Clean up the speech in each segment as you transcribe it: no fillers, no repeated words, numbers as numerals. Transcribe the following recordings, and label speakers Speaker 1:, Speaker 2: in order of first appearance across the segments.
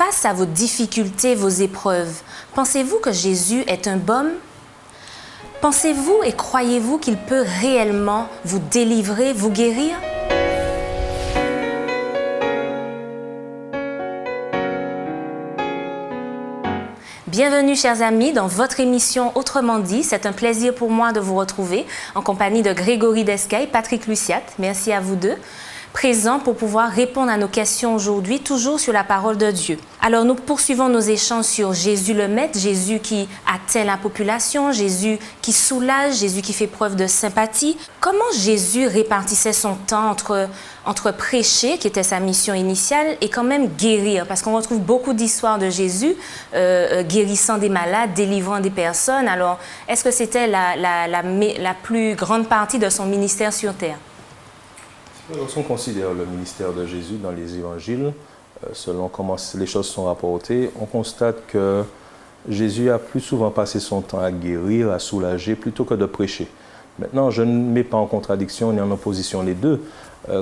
Speaker 1: face à vos difficultés, vos épreuves, pensez-vous que Jésus est un baume? Pensez-vous et croyez-vous qu'il peut réellement vous délivrer, vous guérir? Bienvenue, chers amis, dans votre émission Autrement dit. C'est un plaisir pour moi de vous retrouver en compagnie de Grégory Descailles, Patrick Luciat. Merci à vous deux. Présents pour pouvoir répondre à nos questions aujourd'hui, toujours sur la parole de Dieu. Alors, nous poursuivons nos échanges sur Jésus le Maître, Jésus qui atteint la population, Jésus qui soulage, Jésus qui fait preuve de sympathie. Comment Jésus répartissait son temps entre prêcher, qui était sa mission initiale, et quand même guérir? Parce qu'on retrouve beaucoup d'histoires de Jésus guérissant des malades, délivrant des personnes. Alors, est-ce que c'était la plus grande partie de son ministère sur terre?
Speaker 2: Lorsqu'on considère le ministère de Jésus dans les évangiles, selon comment les choses sont rapportées, on constate que Jésus a plus souvent passé son temps à guérir, à soulager, plutôt que de prêcher. Maintenant, je ne mets pas en contradiction ni en opposition les deux.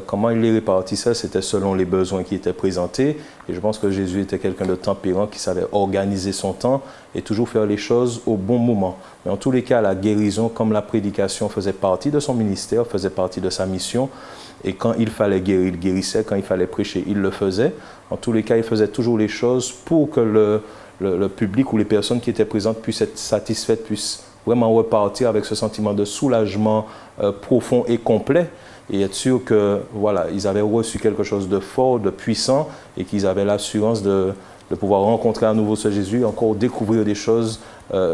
Speaker 2: Comment il les répartissait, c'était selon les besoins qui étaient présentés. Et je pense que Jésus était quelqu'un de tempérant qui savait organiser son temps et toujours faire les choses au bon moment. Mais en tous les cas, la guérison, comme la prédication, faisait partie de son ministère, faisait partie de sa mission. Et quand il fallait guérir, il guérissait. Quand il fallait prêcher, il le faisait. En tous les cas, il faisait toujours les choses pour que le public ou les personnes qui étaient présentes puissent être satisfaites, puissent vraiment repartir avec ce sentiment de soulagement profond et complet. Et être sûr que voilà, ils avaient reçu quelque chose de fort, de puissant, et qu'ils avaient l'assurance de pouvoir rencontrer à nouveau ce Jésus, encore découvrir des choses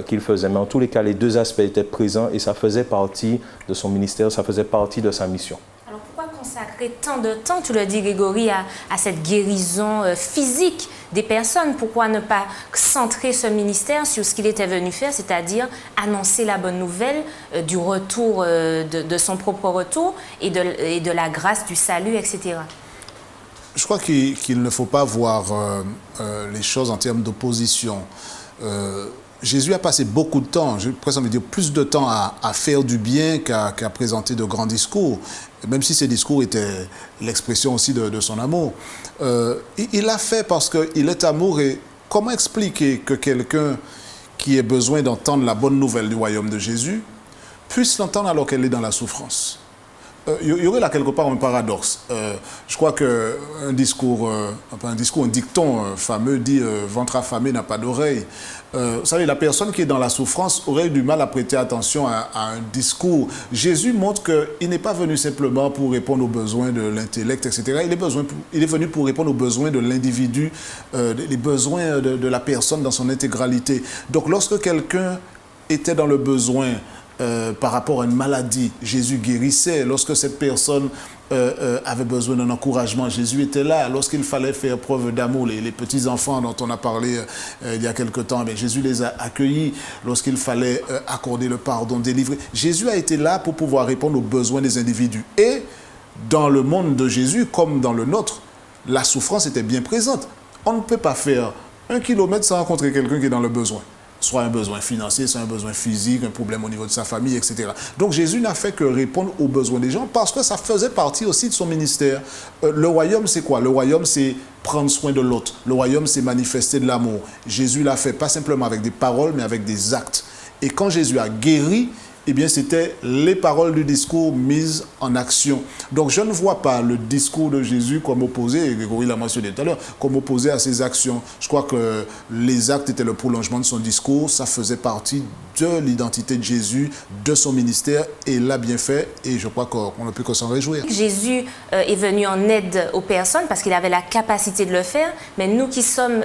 Speaker 2: qu'il faisait. Mais en tous les cas, les deux aspects étaient présents et ça faisait partie de son ministère, ça faisait partie de sa mission.
Speaker 1: Alors pourquoi consacrer tant de temps, tu le dis Grégory, à cette guérison physique des personnes? Pourquoi ne pas centrer ce ministère sur ce qu'il était venu faire, c'est-à-dire annoncer la bonne nouvelle du retour, de son propre retour et de la grâce du salut, etc.
Speaker 3: Je crois qu'il ne faut pas voir les choses en termes d'opposition. Jésus a passé beaucoup de temps, j'ai presque envie de dire plus de temps à faire du bien qu'à présenter de grands discours, même si ces discours étaient l'expression aussi de son amour. Il l'a fait parce qu'il est amour, et comment expliquer que quelqu'un qui ait besoin d'entendre la bonne nouvelle du royaume de Jésus puisse l'entendre alors qu'elle est dans la souffrance? Il y aurait là quelque part un paradoxe. Je crois qu'un discours, un dicton fameux dit « ventre affamé n'a pas d'oreille ». Vous savez, la personne qui est dans la souffrance aurait du mal à prêter attention à un discours. Jésus montre qu'il n'est pas venu simplement pour répondre aux besoins de l'intellect, etc. Il est venu pour répondre aux besoins de l'individu, les besoins de la personne dans son intégralité. Donc lorsque quelqu'un était dans le besoin, par rapport à une maladie, Jésus guérissait. Lorsque cette personne avait besoin d'un encouragement, Jésus était là. Lorsqu'il fallait faire preuve d'amour, les petits-enfants dont on a parlé il y a quelque temps, mais Jésus les a accueillis. Lorsqu'il fallait accorder le pardon, délivrer, Jésus a été là pour pouvoir répondre aux besoins des individus. Et dans le monde de Jésus, comme dans le nôtre, la souffrance était bien présente. On ne peut pas faire 1 kilomètre sans rencontrer quelqu'un qui est dans le besoin. Soit un besoin financier, soit un besoin physique, un problème au niveau de sa famille, etc. Donc Jésus n'a fait que répondre aux besoins des gens parce que ça faisait partie aussi de son ministère. Le royaume, c'est quoi? Le royaume, c'est prendre soin de l'autre. Le royaume, c'est manifester de l'amour. Jésus l'a fait pas simplement avec des paroles, mais avec des actes. Et quand Jésus a guéri, eh bien, c'était les paroles du discours mises en action. Donc, je ne vois pas le discours de Jésus comme opposé, et Grégory l'a mentionné tout à l'heure, comme opposé à ses actions. Je crois que les actes étaient le prolongement de son discours, ça faisait partie de l'identité de Jésus, de son ministère, et il l'a bien fait, et je crois qu'on ne peut que s'en réjouir.
Speaker 1: Jésus est venu en aide aux personnes parce qu'il avait la capacité de le faire, mais nous qui sommes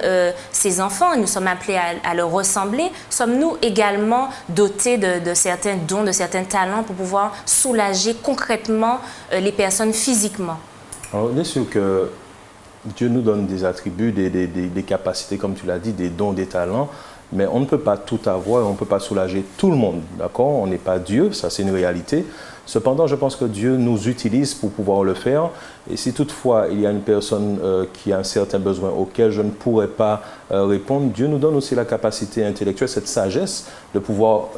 Speaker 1: ses enfants, et nous sommes appelés à le ressembler, sommes-nous également dotés de certains dons, de certains talents pour pouvoir soulager concrètement les personnes physiquement?
Speaker 2: Alors, bien sûr que Dieu nous donne des attributs, des capacités, comme tu l'as dit, des dons, des talents, mais on ne peut pas tout avoir, on ne peut pas soulager tout le monde, d'accord? On n'est pas Dieu, ça c'est une réalité. Cependant, je pense que Dieu nous utilise pour pouvoir le faire. Et si toutefois il y a une personne qui a un certain besoin auquel je ne pourrais pas répondre, Dieu nous donne aussi la capacité intellectuelle, cette sagesse de pouvoir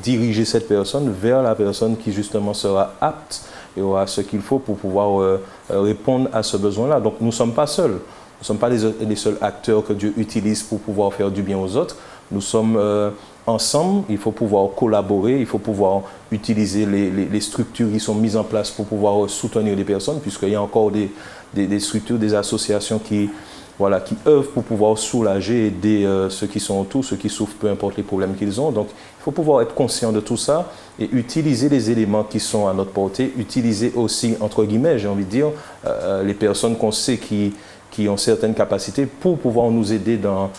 Speaker 2: diriger cette personne vers la personne qui justement sera apte et aura ce qu'il faut pour pouvoir répondre à ce besoin-là. Donc nous ne sommes pas seuls. ne sommes pas les seuls acteurs que Dieu utilise pour pouvoir faire du bien aux autres. Nous sommes ensemble, il faut pouvoir collaborer, il faut pouvoir utiliser les structures qui sont mises en place pour pouvoir soutenir les personnes, puisqu'il y a encore des structures, des associations qui œuvrent pour pouvoir soulager, aider ceux qui sont autour, ceux qui souffrent, peu importe les problèmes qu'ils ont. Donc, il faut pouvoir être conscient de tout ça et utiliser les éléments qui sont à notre portée, utiliser aussi, entre guillemets, j'ai envie de dire, les personnes qu'on sait qui ont certaines capacités pour pouvoir nous aider dans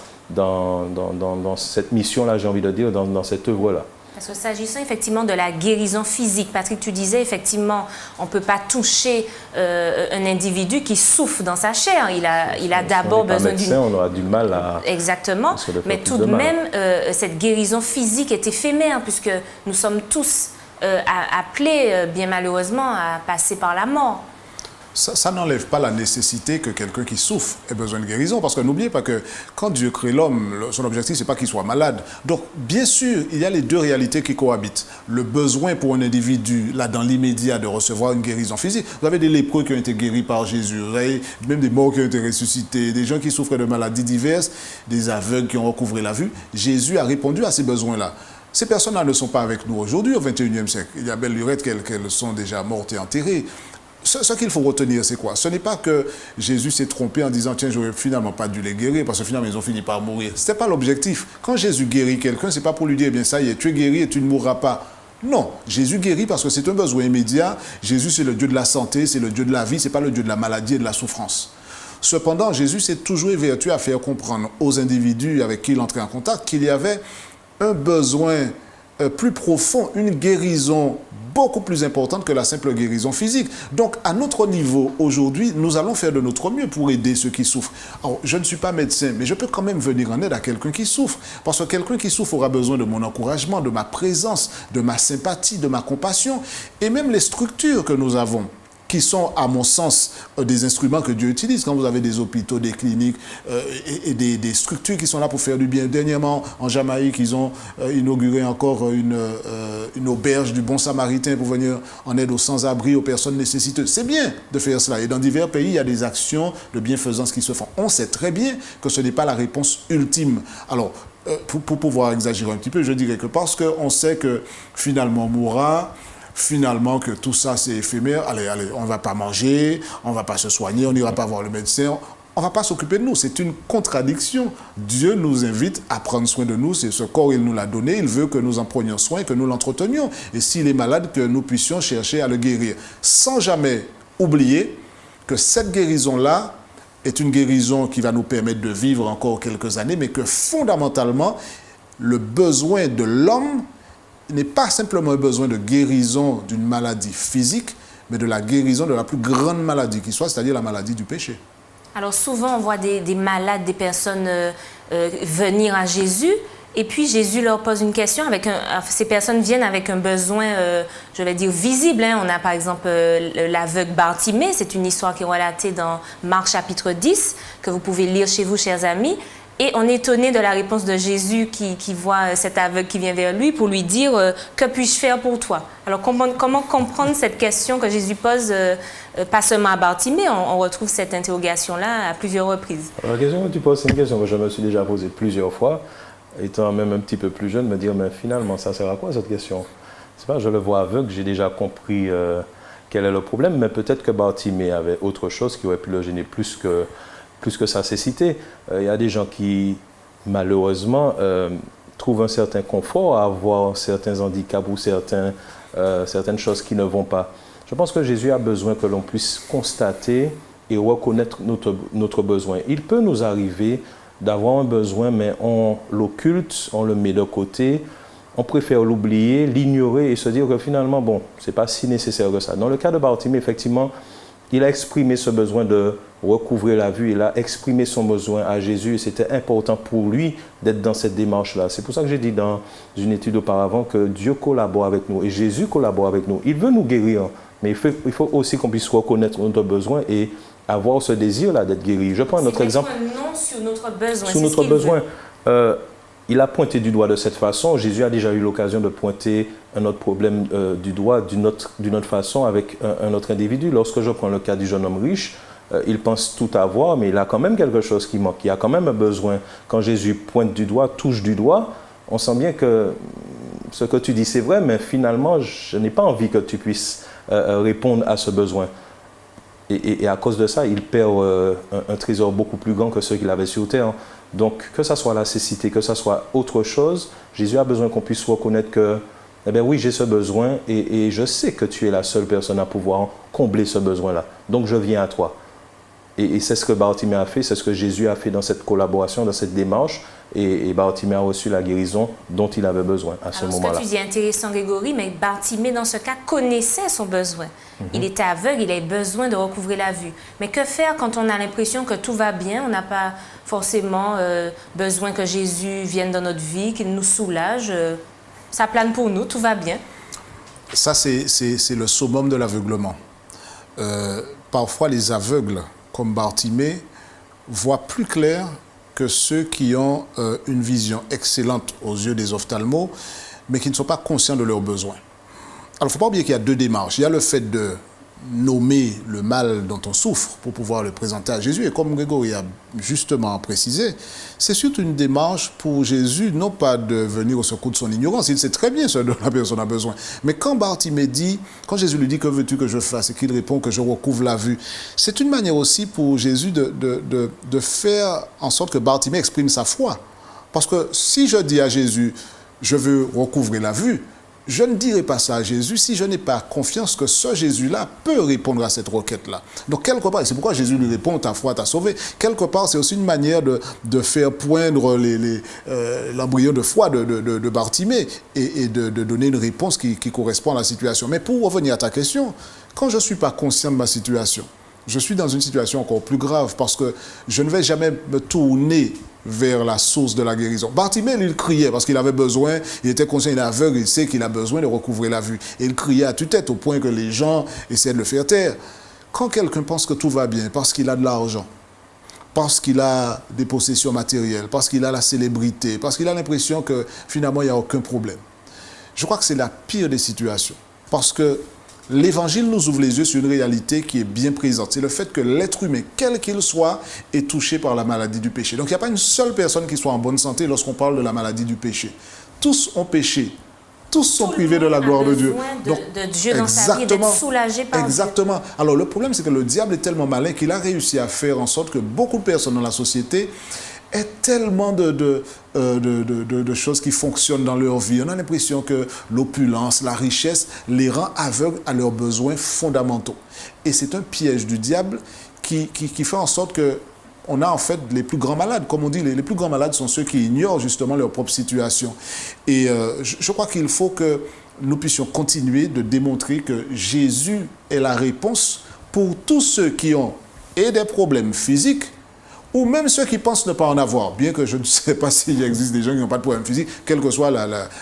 Speaker 2: cette mission-là, j'ai envie de dire, dans cette œuvre-là.
Speaker 1: Parce que s'agissant effectivement de la guérison physique, Patrick, tu disais effectivement, on ne peut pas toucher un individu qui souffre dans sa chair. Il a d'abord besoin d'une...
Speaker 2: On aura du mal à...
Speaker 1: Exactement, mais tout de même, cette guérison physique est éphémère puisque nous sommes tous appelés, bien malheureusement, à passer par la mort.
Speaker 3: Ça n'enlève pas la nécessité que quelqu'un qui souffre ait besoin de guérison. Parce que n'oubliez pas que quand Dieu crée l'homme, son objectif, ce n'est pas qu'il soit malade. Donc, bien sûr, il y a les deux réalités qui cohabitent. Le besoin pour un individu, là, dans l'immédiat, de recevoir une guérison physique. Vous avez des lépreux qui ont été guéris par Jésus. Vous avez même des morts qui ont été ressuscités, des gens qui souffrent de maladies diverses, des aveugles qui ont recouvré la vue. Jésus a répondu à ces besoins-là. Ces personnes-là ne sont pas avec nous aujourd'hui, au XXIe siècle. Il y a belle lurette qu'elles sont déjà mortes et enterrées. Ce qu'il faut retenir, c'est quoi? Ce n'est pas que Jésus s'est trompé en disant « Tiens, j'aurais finalement pas dû les guérir parce que finalement, ils ont fini par mourir. » Ce n'était pas l'objectif. Quand Jésus guérit quelqu'un, ce n'est pas pour lui dire « Bien, ça y est, tu es guéri et tu ne mourras pas. » Non, Jésus guérit parce que c'est un besoin immédiat. Jésus, c'est le Dieu de la santé, c'est le Dieu de la vie, ce n'est pas le Dieu de la maladie et de la souffrance. Cependant, Jésus s'est toujours évertué à faire comprendre aux individus avec qui il entrait en contact qu'il y avait un besoin plus profond, une guérison beaucoup plus importante que la simple guérison physique. Donc, à notre niveau, aujourd'hui, nous allons faire de notre mieux pour aider ceux qui souffrent. Alors, je ne suis pas médecin, mais je peux quand même venir en aide à quelqu'un qui souffre. Parce que quelqu'un qui souffre aura besoin de mon encouragement, de ma présence, de ma sympathie, de ma compassion. Et même les structures que nous avons, qui sont, à mon sens, des instruments que Dieu utilise. Quand vous avez des hôpitaux, des cliniques et des structures qui sont là pour faire du bien. Dernièrement, en Jamaïque, ils ont inauguré encore une auberge du Bon Samaritain pour venir en aide aux sans-abri, aux personnes nécessiteuses. C'est bien de faire cela. Et dans divers pays, il y a des actions de bienfaisance qui se font. On sait très bien que ce n'est pas la réponse ultime. Alors, pour pouvoir exagérer un petit peu, je dirais que parce qu'on sait que finalement on mourra, finalement que tout ça c'est éphémère, allez, on ne va pas manger, on ne va pas se soigner, on n'ira pas voir le médecin, on ne va pas s'occuper de nous. C'est une contradiction. Dieu nous invite à prendre soin de nous, c'est ce corps, il nous l'a donné, il veut que nous en prenions soin, que nous l'entretenions. Et s'il est malade, que nous puissions chercher à le guérir. Sans jamais oublier que cette guérison-là est une guérison qui va nous permettre de vivre encore quelques années, mais que fondamentalement, le besoin de l'homme n'est pas simplement un besoin de guérison d'une maladie physique, mais de la guérison de la plus grande maladie qui soit, c'est-à-dire la maladie du péché.
Speaker 1: Alors souvent, on voit des malades, des personnes venir à Jésus, et puis Jésus leur pose une question. Ces personnes viennent avec un besoin, je vais dire, visible. On a par exemple l'aveugle Bartimée, c'est une histoire qui est relatée dans Marc chapitre 10, que vous pouvez lire chez vous, chers amis. Et on est étonné de la réponse de Jésus qui voit cet aveugle qui vient vers lui pour lui dire « Que puis-je faire pour toi ?» Alors, comment comprendre cette question que Jésus pose, pas seulement à Bartimée, on retrouve cette interrogation-là à plusieurs reprises.
Speaker 2: La question que tu poses, c'est une question que je me suis déjà posée plusieurs fois, étant même un petit peu plus jeune, me dire « Mais finalement, ça sert à quoi cette question ?» C'est pas, je le vois aveugle, j'ai déjà compris quel est le problème, mais peut-être que Bartimée avait autre chose qui aurait pu le gêner plus que sa cécité. Il y a des gens qui, malheureusement, trouvent un certain confort à avoir certains handicaps ou certaines choses qui ne vont pas. Je pense que Jésus a besoin que l'on puisse constater et reconnaître notre besoin. Il peut nous arriver d'avoir un besoin, mais on l'occulte, on le met de côté, on préfère l'oublier, l'ignorer et se dire que finalement, bon, ce n'est pas si nécessaire que ça. Dans le cas de Bartimée, effectivement, il a exprimé ce besoin de recouvrer la vue, il a exprimé son besoin à Jésus et c'était important pour lui d'être dans cette démarche-là. C'est pour ça que j'ai dit dans une étude auparavant que Dieu collabore avec nous et Jésus collabore avec nous. Il veut nous guérir, mais il faut aussi qu'on puisse reconnaître notre besoin et avoir ce désir-là d'être guéri. Je prends notre exemple.
Speaker 1: C'est un nom sur notre besoin.
Speaker 2: Sur notre besoin. Il a pointé du doigt de cette façon. Jésus a déjà eu l'occasion de pointer un autre problème du doigt d'une autre façon avec un autre individu. Lorsque je prends le cas du jeune homme riche, il pense tout avoir, mais il a quand même quelque chose qui manque. Il a quand même un besoin. Quand Jésus pointe du doigt, touche du doigt, on sent bien que ce que tu dis, c'est vrai, mais finalement, je n'ai pas envie que tu puisses répondre à ce besoin. Et à cause de ça, il perd un trésor beaucoup plus grand que ceux qu'il avait sur terre. Donc, que ce soit la cécité, que ce soit autre chose, Jésus a besoin qu'on puisse reconnaître que, eh bien oui, j'ai ce besoin et je sais que tu es la seule personne à pouvoir combler ce besoin-là. Donc, je viens à toi. Et c'est ce que Bartimée a fait, c'est ce que Jésus a fait dans cette collaboration, dans cette démarche. Et Bartimée a reçu la guérison dont il avait besoin à ce moment-là.
Speaker 1: Ce que tu dis est intéressant, Grégory, mais Bartimée, dans ce cas, connaissait son besoin. Il était aveugle, il avait besoin de recouvrer la vue. Mais que faire quand on a l'impression que tout va bien? On n'a pas forcément besoin que Jésus vienne dans notre vie, qu'il nous soulage. Ça plane pour nous, tout va bien.
Speaker 3: Ça, c'est le summum de l'aveuglement. Parfois, les aveugles, comme Bartimée, voient plus clair que ceux qui ont une vision excellente aux yeux des ophtalmos, mais qui ne sont pas conscients de leurs besoins. Alors, il ne faut pas oublier qu'il y a deux démarches. Il y a le fait de nommer le mal dont on souffre pour pouvoir le présenter à Jésus. Et comme Grégory a justement précisé, c'est surtout une démarche pour Jésus, non pas de venir au secours de son ignorance. Il sait très bien ce dont la personne a besoin. Mais quand Bartimée dit, quand Jésus lui dit « Que veux-tu que je fasse ?» et qu'il répond que je recouvre la vue, c'est une manière aussi pour Jésus de faire en sorte que Bartimée exprime sa foi. Parce que si je dis à Jésus « Je veux recouvrer la vue », je ne dirai pas ça à Jésus si je n'ai pas confiance que ce Jésus-là peut répondre à cette requête-là. Donc, quelque part, et c'est pourquoi Jésus lui répond, ta foi t'a sauvé. Quelque part, c'est aussi une manière de faire poindre l'embryon de foi de Bartimée et de donner une réponse qui correspond à la situation. Mais pour revenir à ta question, quand je ne suis pas conscient de ma situation, je suis dans une situation encore plus grave parce que je ne vais jamais me tourner vers la source de la guérison. Bartimée, il criait parce qu'il avait besoin, il était conscient, il est aveugle, il sait qu'il a besoin de recouvrer la vue. Et il criait à tue-tête au point que les gens essaient de le faire taire. Quand quelqu'un pense que tout va bien parce qu'il a de l'argent, parce qu'il a des possessions matérielles, parce qu'il a la célébrité, parce qu'il a l'impression que finalement il n'y a aucun problème, je crois que c'est la pire des situations. Parce que l'Évangile nous ouvre les yeux sur une réalité qui est bien présente. C'est le fait que l'être humain, quel qu'il soit, est touché par la maladie du péché. Donc il n'y a pas une seule personne qui soit en bonne santé lorsqu'on parle de la maladie du péché. Tous ont péché. Tous sont privés de la gloire de Dieu.
Speaker 1: Donc, de Dieu dans sa vie, d'être soulagé par Dieu.
Speaker 3: Exactement. Alors le problème, c'est que le diable est tellement malin qu'il a réussi à faire en sorte que beaucoup de personnes dans la société aient tellement de choses qui fonctionnent dans leur vie. On a l'impression que l'opulence, la richesse les rend aveugles à leurs besoins fondamentaux. Et c'est un piège du diable qui fait en sorte que on a en fait les plus grands malades. Comme on dit, les plus grands malades sont ceux qui ignorent justement leur propre situation. Et je crois qu'il faut que nous puissions continuer de démontrer que Jésus est la réponse pour tous ceux qui ont et des problèmes physiques, ou même ceux qui pensent ne pas en avoir, bien que je ne sais pas s'il existe des gens qui n'ont pas de problème physique, quelle que soit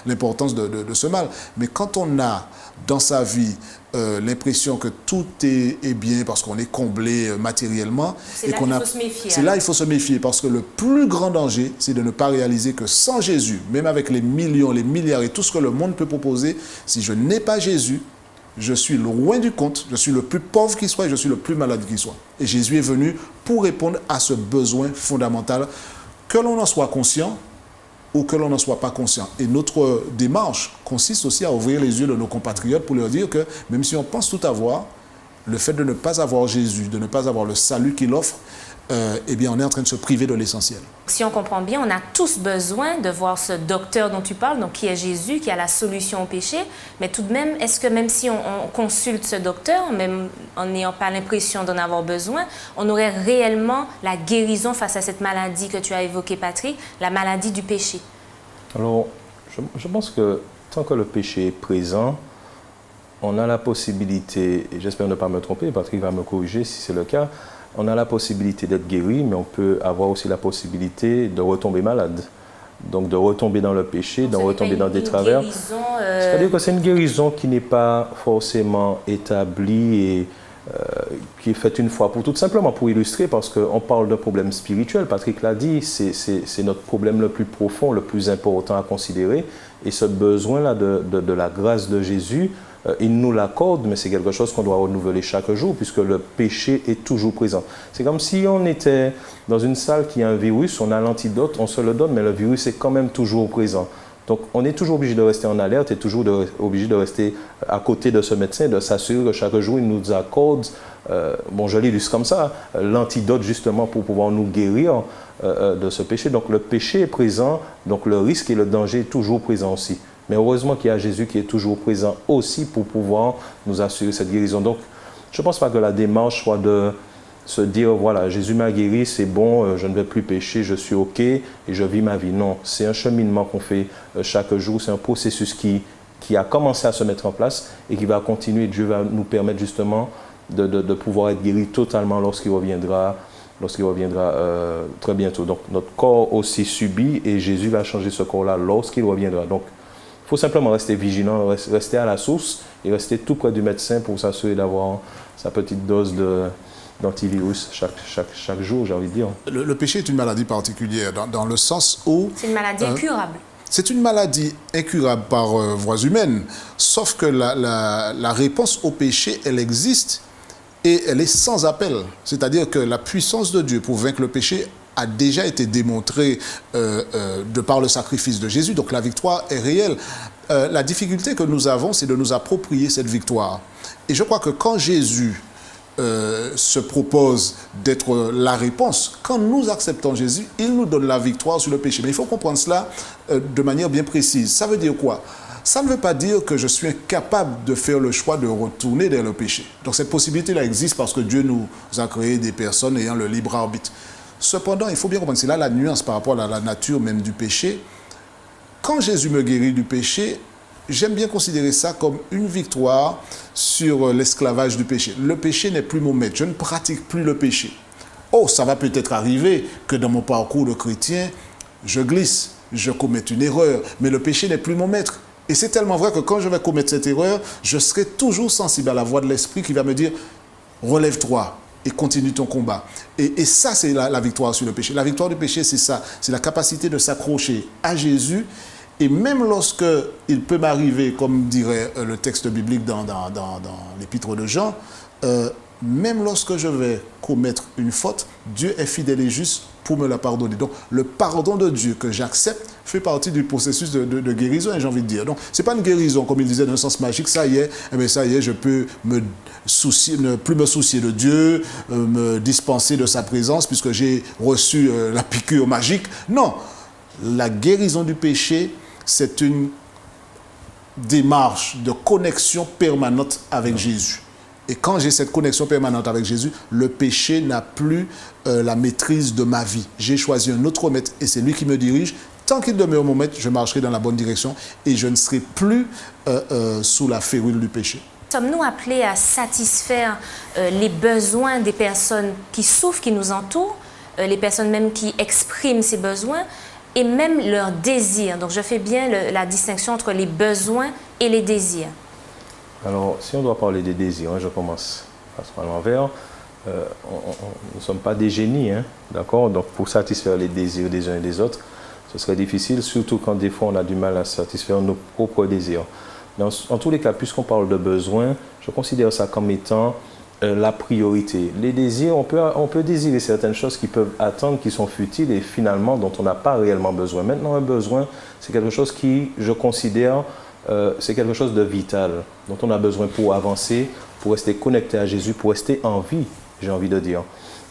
Speaker 3: l'importance de ce mal. Mais quand on a dans sa vie l'impression que tout est bien parce qu'on est comblé matériellement,
Speaker 1: c'est là qu'il faut se méfier.
Speaker 3: C'est là qu'il faut se méfier, parce que le plus grand danger, c'est de ne pas réaliser que sans Jésus, même avec les millions, les milliards et tout ce que le monde peut proposer, si je n'ai pas Jésus, je suis loin du compte, je suis le plus pauvre qui soit et je suis le plus malade qui soit. Et Jésus est venu pour répondre à ce besoin fondamental, que l'on en soit conscient ou que l'on n'en soit pas conscient. Et notre démarche consiste aussi à ouvrir les yeux de nos compatriotes pour leur dire que même si on pense tout avoir, le fait de ne pas avoir Jésus, de ne pas avoir le salut qu'il offre, eh bien on est en train de se priver de l'essentiel.
Speaker 1: Si on comprend bien, on a tous besoin de voir ce docteur dont tu parles, donc qui est Jésus, qui a la solution au péché. Mais tout de même, est-ce que même si on consulte ce docteur, même en n'ayant pas l'impression d'en avoir besoin, on aurait réellement la guérison face à cette maladie que tu as évoquée, Patrick, la maladie du péché?
Speaker 2: Alors, je pense que tant que le péché est présent, on a la possibilité, et j'espère ne pas me tromper, Patrick va me corriger si c'est le cas, on a la possibilité d'être guéri, mais on peut avoir aussi la possibilité de retomber malade. Donc de retomber dans le péché, de retomber dans des travers. C'est-à-dire que c'est une guérison qui n'est pas forcément établie et qui est faite une fois pour toutes, simplement pour illustrer, parce qu'on parle d'un problème spirituel. Patrick l'a dit, c'est notre problème le plus profond, le plus important à considérer. Et ce besoin-là de la grâce de Jésus il nous l'accorde, mais c'est quelque chose qu'on doit renouveler chaque jour, puisque le péché est toujours présent. C'est comme si on était dans une salle qui a un virus, on a l'antidote, on se le donne, mais le virus est quand même toujours présent. Donc, on est toujours obligé de rester en alerte et toujours obligé de rester à côté de ce médecin, de s'assurer que chaque jour, il nous accorde, bon, je l'illustre comme ça, l'antidote justement pour pouvoir nous guérir de ce péché. Donc, le péché est présent, donc le risque et le danger est toujours présent aussi. Mais heureusement qu'il y a Jésus qui est toujours présent aussi pour pouvoir nous assurer cette guérison. Donc, je ne pense pas que la démarche soit de se dire, voilà, Jésus m'a guéri, c'est bon, je ne vais plus pécher, je suis OK et je vis ma vie. Non, c'est un cheminement qu'on fait chaque jour, c'est un processus qui a commencé à se mettre en place et qui va continuer. Dieu va nous permettre justement de pouvoir être guéri totalement lorsqu'il reviendra très bientôt. Donc, notre corps aussi subit et Jésus va changer ce corps-là lorsqu'il reviendra. Donc, il faut simplement rester vigilant, rester à la source et rester tout près du médecin pour s'assurer d'avoir sa petite dose d'antivirus chaque jour, j'ai envie de dire.
Speaker 3: Le péché est une maladie particulière dans le sens où...
Speaker 1: C'est une maladie incurable.
Speaker 3: C'est une maladie incurable par voies humaines, sauf que la réponse au péché, elle existe et elle est sans appel. C'est-à-dire que la puissance de Dieu pour vaincre le péché a déjà été démontrée de par le sacrifice de Jésus. Donc la victoire est réelle. La difficulté que nous avons, c'est de nous approprier cette victoire. Et je crois que quand Jésus se propose d'être la réponse, quand nous acceptons Jésus, il nous donne la victoire sur le péché. Mais il faut comprendre cela de manière bien précise. Ça veut dire quoi? Ça ne veut pas dire que je suis incapable de faire le choix de retourner vers le péché. Donc cette possibilité-là existe parce que Dieu nous a créé des personnes ayant le libre arbitre. Cependant, il faut bien comprendre, c'est là la nuance par rapport à la nature même du péché. Quand Jésus me guérit du péché, j'aime bien considérer ça comme une victoire sur l'esclavage du péché. Le péché n'est plus mon maître, je ne pratique plus le péché. Oh, ça va peut-être arriver que dans mon parcours de chrétien, je glisse, je commette une erreur, mais le péché n'est plus mon maître. Et c'est tellement vrai que quand je vais commettre cette erreur, je serai toujours sensible à la voix de l'Esprit qui va me dire « relève-toi ». Et continue ton combat. Et ça, c'est la victoire sur le péché. La victoire du péché, c'est ça. C'est la capacité de s'accrocher à Jésus. Et même lorsque il peut m'arriver, comme dirait le texte biblique dans l'épître de Jean, même lorsque je vais commettre une faute, Dieu est fidèle et juste pour me la pardonner. Donc, le pardon de Dieu que j'accepte fait partie du processus de guérison, j'ai envie de dire. Donc, ce n'est pas une guérison, comme il disait, dans un sens magique. Ça y est, je peux ne plus me soucier de Dieu, me dispenser de sa présence, puisque j'ai reçu la piqûre magique. Non, la guérison du péché, c'est une démarche de connexion permanente avec Jésus. Et quand j'ai cette connexion permanente avec Jésus, le péché n'a plus la maîtrise de ma vie. J'ai choisi un autre maître et c'est lui qui me dirige. Tant qu'il demeure mon maître, je marcherai dans la bonne direction et je ne serai plus sous la férule du péché.
Speaker 1: Sommes-nous appelés à satisfaire les besoins des personnes qui souffrent, qui nous entourent, les personnes même qui expriment ces besoins et même leurs désirs? Donc je fais bien la distinction entre les besoins et les désirs.
Speaker 2: Alors, si on doit parler des désirs, je commence par l'envers. Nous ne sommes pas des génies, d'accord? Donc, pour satisfaire les désirs des uns et des autres, ce serait difficile, surtout quand des fois on a du mal à satisfaire nos propres désirs. En tous les cas, puisqu'on parle de besoins, je considère ça comme étant la priorité. Les désirs, on peut désirer certaines choses qui peuvent attendre, qui sont futiles et finalement dont on n'a pas réellement besoin. Maintenant, un besoin, c'est quelque chose qui, je considère, c'est quelque chose de vital, dont on a besoin pour avancer, pour rester connecté à Jésus, pour rester en vie, j'ai envie de dire.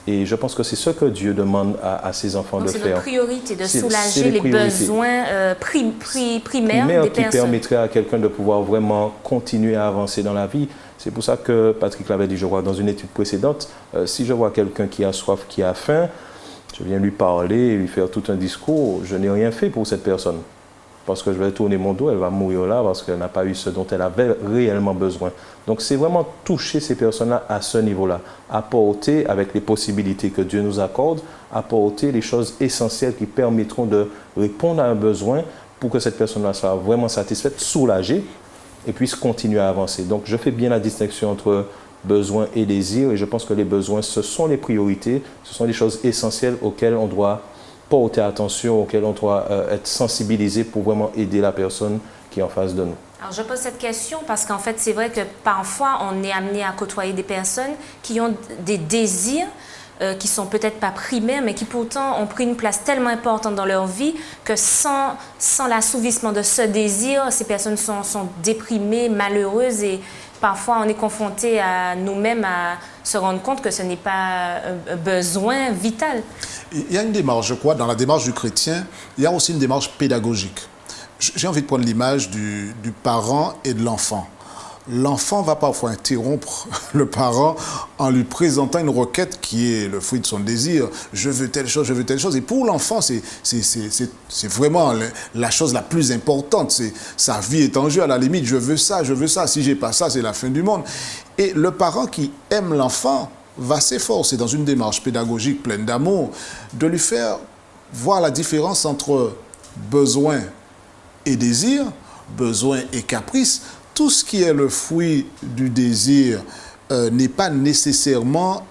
Speaker 2: Et je pense que c'est ce que Dieu demande à ses enfants de faire.
Speaker 1: C'est notre priorité, de soulager les besoins primaires des
Speaker 2: qui
Speaker 1: personnes.
Speaker 2: Permettrait à quelqu'un de pouvoir vraiment continuer à avancer dans la vie. C'est pour ça que Patrick l'avait dit, je crois, dans une étude précédente, si je vois quelqu'un qui a soif, qui a faim, je viens lui parler, lui faire tout un discours, je n'ai rien fait pour cette personne. Parce que je vais tourner mon dos, elle va mourir là parce qu'elle n'a pas eu ce dont elle avait réellement besoin. Donc c'est vraiment toucher ces personnes-là à ce niveau-là, apporter avec les possibilités que Dieu nous accorde, apporter les choses essentielles qui permettront de répondre à un besoin pour que cette personne-là soit vraiment satisfaite, soulagée et puisse continuer à avancer. Donc je fais bien la distinction entre besoins et désirs et je pense que les besoins, ce sont les priorités, ce sont les choses essentielles auxquelles on doit porter attention, auxquelles on doit être sensibilisé pour vraiment aider la personne qui est en face de nous.
Speaker 1: Alors, je pose cette question parce qu'en fait, c'est vrai que parfois, on est amené à côtoyer des personnes qui ont des désirs qui sont peut-être pas primaires, mais qui pourtant ont pris une place tellement importante dans leur vie que sans l'assouvissement de ce désir, ces personnes sont déprimées, malheureuses et parfois on est confronté à nous-mêmes à se rendre compte que ce n'est pas un besoin vital.
Speaker 3: Il y a une démarche, je crois, dans la démarche du chrétien, il y a aussi une démarche pédagogique. J'ai envie de prendre l'image du parent et de l'enfant. L'enfant va parfois interrompre le parent en lui présentant une requête qui est le fruit de son désir. Je veux telle chose, je veux telle chose. Et pour l'enfant, c'est vraiment la chose la plus importante. Sa vie est en jeu. À la limite, je veux ça, je veux ça. Si j'ai pas ça, c'est la fin du monde. Et le parent qui aime l'enfant va s'efforcer dans une démarche pédagogique pleine d'amour de lui faire voir la différence entre besoin et désir, besoin et caprice. Tout ce qui est le fruit du désir n'est pas nécessairement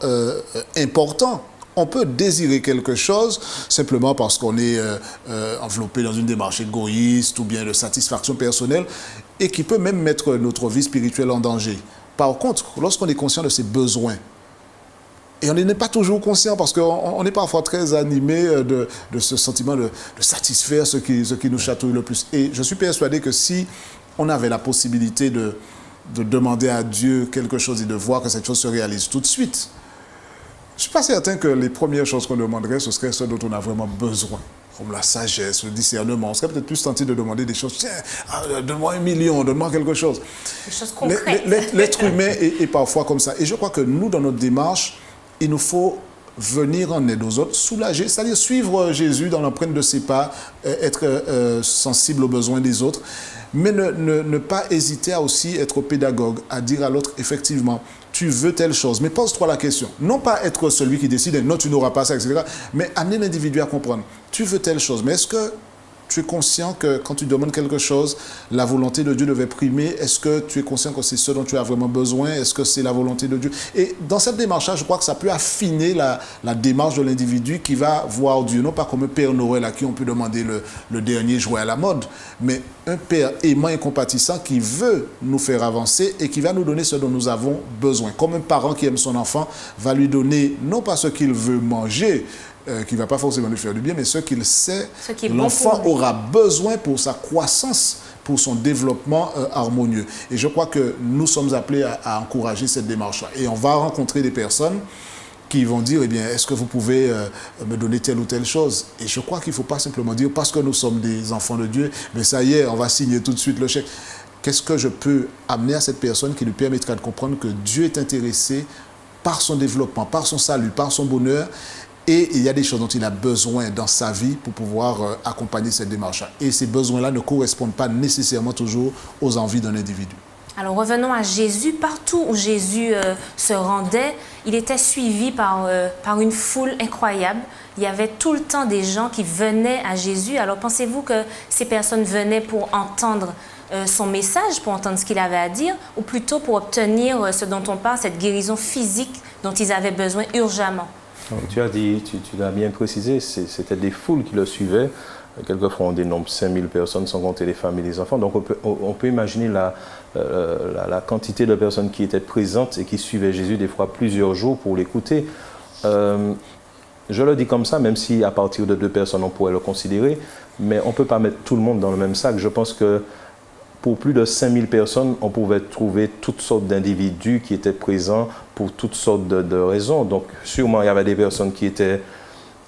Speaker 3: important. On peut désirer quelque chose simplement parce qu'on est enveloppé dans une démarche égoïste ou bien de satisfaction personnelle et qui peut même mettre notre vie spirituelle en danger. Par contre, lorsqu'on est conscient de ses besoins, et on n'est pas toujours conscient parce qu'on est parfois très animé de ce sentiment de satisfaire ce qui nous chatouille le plus. Et je suis persuadé que si on avait la possibilité de demander à Dieu quelque chose et de voir que cette chose se réalise tout de suite, je ne suis pas certain que les premières choses qu'on demanderait, ce serait ce dont on a vraiment besoin, comme la sagesse, le discernement. On serait peut-être plus tenté de demander des choses, tiens, donne-moi 1 million, donne-moi quelque chose.
Speaker 1: Des choses concrètes.
Speaker 3: L'être humain est parfois comme ça. Et je crois que nous, dans notre démarche, il nous faut venir en aide aux autres, soulager, c'est-à-dire suivre Jésus dans l'empreinte de ses pas, être sensible aux besoins des autres, mais ne pas hésiter à aussi être pédagogue, à dire à l'autre, effectivement, tu veux telle chose, mais pose-toi la question. Non pas être celui qui décide, non, tu n'auras pas ça, etc., mais amener l'individu à comprendre, tu veux telle chose, mais est-ce que tu es conscient que quand tu demandes quelque chose, la volonté de Dieu devait primer? Est-ce que tu es conscient que c'est ce dont tu as vraiment besoin? Est-ce que c'est la volonté de Dieu? Et dans cette démarche-là, je crois que ça peut affiner la démarche de l'individu qui va voir Dieu, non pas comme un Père Noël à qui on peut demander le dernier jouet à la mode, mais un Père aimant et compatissant qui veut nous faire avancer et qui va nous donner ce dont nous avons besoin. Comme un parent qui aime son enfant va lui donner non pas ce qu'il veut manger, qui ne va pas forcément lui faire du bien, mais ce qu'il sait, l'enfant aura besoin pour sa croissance, pour son développement harmonieux. Et je crois que nous sommes appelés à encourager cette démarche-là. Et on va rencontrer des personnes qui vont dire, eh bien, est-ce que vous pouvez me donner telle ou telle chose? Et je crois qu'il ne faut pas simplement dire, parce que nous sommes des enfants de Dieu, mais ça y est, on va signer tout de suite le chèque. Qu'est-ce que je peux amener à cette personne qui lui permettra de comprendre que Dieu est intéressé par son développement, par son salut, par son bonheur? Et il y a des choses dont il a besoin dans sa vie pour pouvoir accompagner cette démarche-là. Et ces besoins-là ne correspondent pas nécessairement toujours aux envies d'un individu.
Speaker 1: Alors revenons à Jésus. Partout où Jésus se rendait, il était suivi par une foule incroyable. Il y avait tout le temps des gens qui venaient à Jésus. Alors pensez-vous que ces personnes venaient pour entendre son message, pour entendre ce qu'il avait à dire, ou plutôt pour obtenir ce dont on parle, cette guérison physique dont ils avaient besoin urgemment?
Speaker 2: Tu as dit, tu l'as bien précisé, c'était des foules qui le suivaient. Quelquefois, on dénombre 5000 personnes, sans compter les familles et les enfants. Donc, on peut imaginer la quantité de personnes qui étaient présentes et qui suivaient Jésus, des fois plusieurs jours pour l'écouter. Je le dis comme ça, même si à partir de 2 personnes, on pourrait le considérer, mais on ne peut pas mettre tout le monde dans le même sac. Je pense que pour plus de 5000 personnes, on pouvait trouver toutes sortes d'individus qui étaient présents pour toutes sortes de raisons. Donc, sûrement, il y avait des personnes qui étaient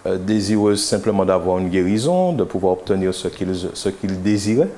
Speaker 2: désireuses simplement d'avoir une guérison, de pouvoir obtenir ce qu'ils désiraient,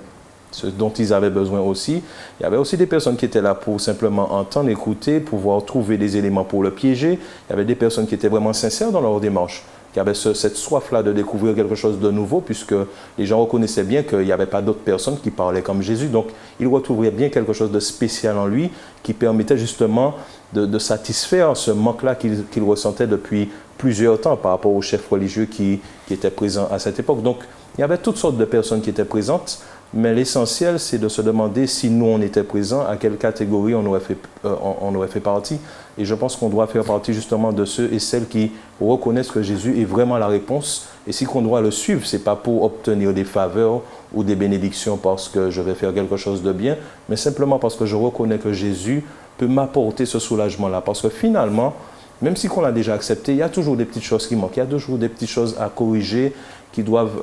Speaker 2: ce dont ils avaient besoin aussi. Il y avait aussi des personnes qui étaient là pour simplement entendre, écouter, pouvoir trouver des éléments pour le piéger. Il y avait des personnes qui étaient vraiment sincères dans leur démarche, qui avait cette soif-là de découvrir quelque chose de nouveau, puisque les gens reconnaissaient bien qu'il n'y avait pas d'autres personnes qui parlaient comme Jésus. Donc, ils retrouvaient bien quelque chose de spécial en lui, qui permettait justement de satisfaire ce manque-là qu'ils ressentaient depuis plusieurs temps par rapport aux chefs religieux qui étaient présents à cette époque. Donc, il y avait toutes sortes de personnes qui étaient présentes, Mais l'essentiel, c'est de se demander si nous, on était présents, à quelle catégorie on aurait fait partie. Et je pense qu'on doit faire partie justement de ceux et celles qui reconnaissent que Jésus est vraiment la réponse. Et si qu'on doit le suivre, ce n'est pas pour obtenir des faveurs ou des bénédictions parce que je vais faire quelque chose de bien, mais simplement parce que je reconnais que Jésus peut m'apporter ce soulagement-là. Parce que finalement, même si on l'a déjà accepté, il y a toujours des petites choses qui manquent, il y a toujours des petites choses à corriger qui doivent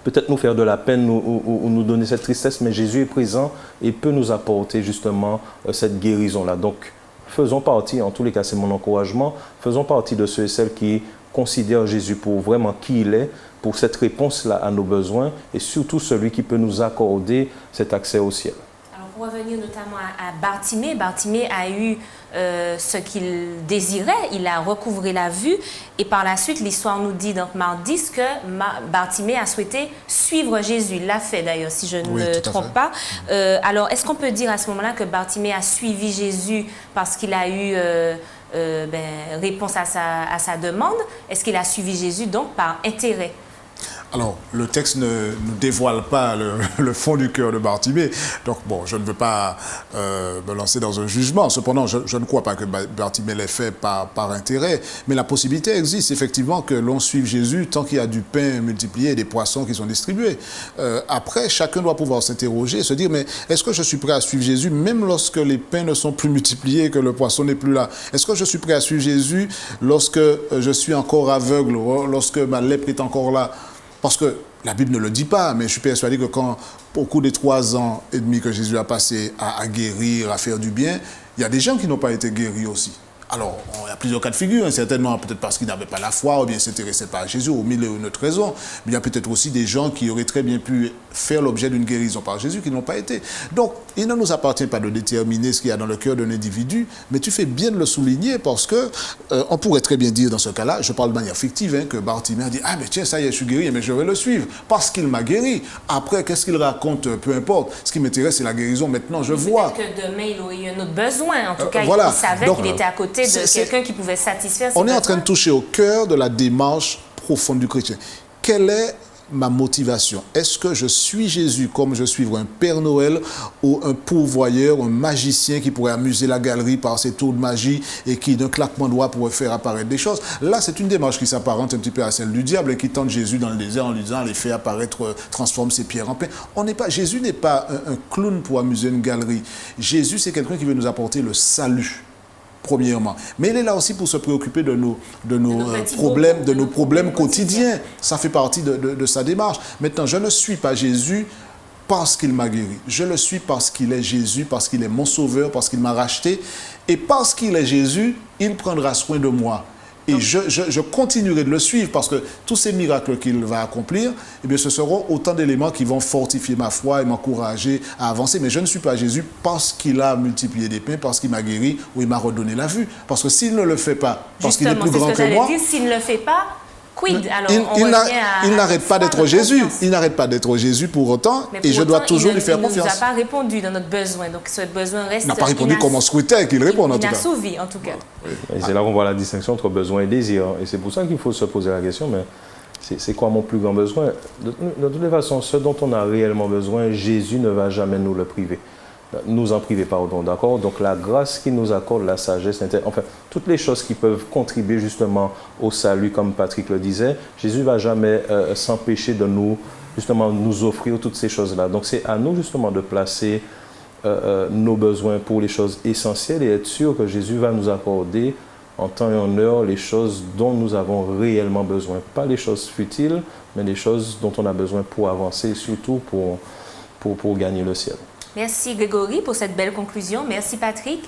Speaker 2: peut-être nous faire de la peine ou nous donner cette tristesse, mais Jésus est présent et peut nous apporter justement cette guérison-là. Donc, faisons partie, en tous les cas c'est mon encouragement, faisons partie de ceux et celles qui considèrent Jésus pour vraiment qui il est, pour cette réponse-là à nos besoins et surtout celui qui peut nous accorder cet accès au ciel.
Speaker 1: Alors pour revenir notamment à Bartimée, Bartimée a eu ce qu'il désirait, il a recouvré la vue et par la suite l'histoire nous dit dans Marc 10 que Bartimée a souhaité suivre Jésus, il l'a fait d'ailleurs si je ne me trompe pas. Alors est-ce qu'on peut dire à ce moment-là que Bartimée a suivi Jésus parce qu'il a eu réponse à sa demande? Est-ce qu'il a suivi Jésus donc par intérêt?
Speaker 3: Alors, le texte ne nous dévoile pas le fond du cœur de Bartimée. Donc, bon, je ne veux pas me lancer dans un jugement. Cependant, je ne crois pas que Bartimée l'ait fait par intérêt. Mais la possibilité existe, effectivement, que l'on suive Jésus tant qu'il y a du pain multiplié et des poissons qui sont distribués. Après, chacun doit pouvoir s'interroger, se dire, mais est-ce que je suis prêt à suivre Jésus même lorsque les pains ne sont plus multipliés et que le poisson n'est plus là? Est-ce que je suis prêt à suivre Jésus lorsque je suis encore aveugle, lorsque ma lèpre est encore là? Parce que la Bible ne le dit pas, mais je suis persuadé que quand, au cours des 3 ans et demi que Jésus a passé à guérir, à faire du bien, il y a des gens qui n'ont pas été guéris aussi. Alors, il y a plusieurs cas de figure, hein, certainement peut-être parce qu'ils n'avaient pas la foi ou bien s'intéressaient pas à Jésus, ou mille et une autres raisons. Mais il y a peut-être aussi des gens qui auraient très bien pu faire l'objet d'une guérison par Jésus qui n'ont pas été. Donc, il ne nous appartient pas de déterminer ce qu'il y a dans le cœur d'un individu, mais tu fais bien de le souligner parce que on pourrait très bien dire dans ce cas-là, je parle de manière fictive, hein, que Bartimée a dit « Ah, mais tiens, ça y est, je suis guéri, mais je vais le suivre parce qu'il m'a guéri. » Après, qu'est-ce qu'il raconte, peu importe. Ce qui m'intéresse, c'est la guérison. Maintenant, je vois.
Speaker 1: Peut-être que demain, il aurait eu un autre besoin. En tout cas,
Speaker 3: voilà.
Speaker 1: il savait qu'il était à côté de quelqu'un qui pouvait satisfaire ses besoins.
Speaker 3: On est en train de toucher au cœur de la démarche profonde du chrétien. Quelle est ma motivation? Est-ce que je suis Jésus comme je suivrais un Père Noël ou un pourvoyeur, un magicien qui pourrait amuser la galerie par ses tours de magie et qui, d'un claquement de doigts, pourrait faire apparaître des choses? Là, c'est une démarche qui s'apparente un petit peu à celle du diable et qui tente Jésus dans le désert en lui disant « Allez, fais apparaître, transforme ces pierres en pain ». Jésus n'est pas un clown pour amuser une galerie. Jésus, c'est quelqu'un qui veut nous apporter le salut. Premièrement. Mais il est là aussi pour se préoccuper de nos problèmes quotidiens. Ça fait partie de sa démarche. Maintenant, je ne suis pas Jésus parce qu'il m'a guéri. Je le suis parce qu'il est Jésus, parce qu'il est mon sauveur, parce qu'il m'a racheté. Et parce qu'il est Jésus, il prendra soin de moi. Et je continuerai de le suivre parce que tous ces miracles qu'il va accomplir, eh bien, ce seront autant d'éléments qui vont fortifier ma foi et m'encourager à avancer. Mais je ne suis pas Jésus parce qu'il a multiplié des pains, parce qu'il m'a guéri ou il m'a redonné la vue. Parce que s'il ne le fait pas, parce qu'il est plus grand que moi...
Speaker 1: S'il ne le fait pas, quid? Alors,
Speaker 3: il n'arrête pas d'être Jésus. Il n'arrête pas d'être Jésus pour autant. Et je dois toujours lui faire confiance.
Speaker 1: Il ne nous a pas répondu dans notre besoin. Donc, ce besoin reste...
Speaker 3: Il n'a pas répondu comme on souhaitait qu'il réponde, en tout cas.
Speaker 1: Inassouvi, en tout cas.
Speaker 2: Et c'est là qu'on voit la distinction entre besoin et désir. Et c'est pour ça qu'il faut se poser la question, mais c'est quoi mon plus grand besoin? De toutes les façons, ce dont on a réellement besoin, Jésus ne va jamais nous le priver. Nous en priver, pardon, d'accord? Donc la grâce qu'il nous accorde, la sagesse, enfin, toutes les choses qui peuvent contribuer justement au salut, comme Patrick le disait, Jésus ne va jamais s'empêcher de nous offrir toutes ces choses-là. Donc c'est à nous justement de placer nos besoins pour les choses essentielles et être sûr que Jésus va nous accorder en temps et en heure les choses dont nous avons réellement besoin. Pas les choses futiles, mais les choses dont on a besoin pour avancer, surtout pour gagner le ciel.
Speaker 1: Merci Grégory pour cette belle conclusion. Merci Patrick.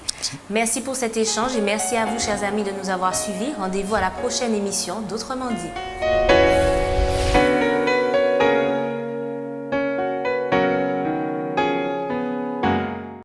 Speaker 1: Merci pour cet échange et merci à vous, chers amis, de nous avoir suivis. Rendez-vous à la prochaine émission d'Autrement dit.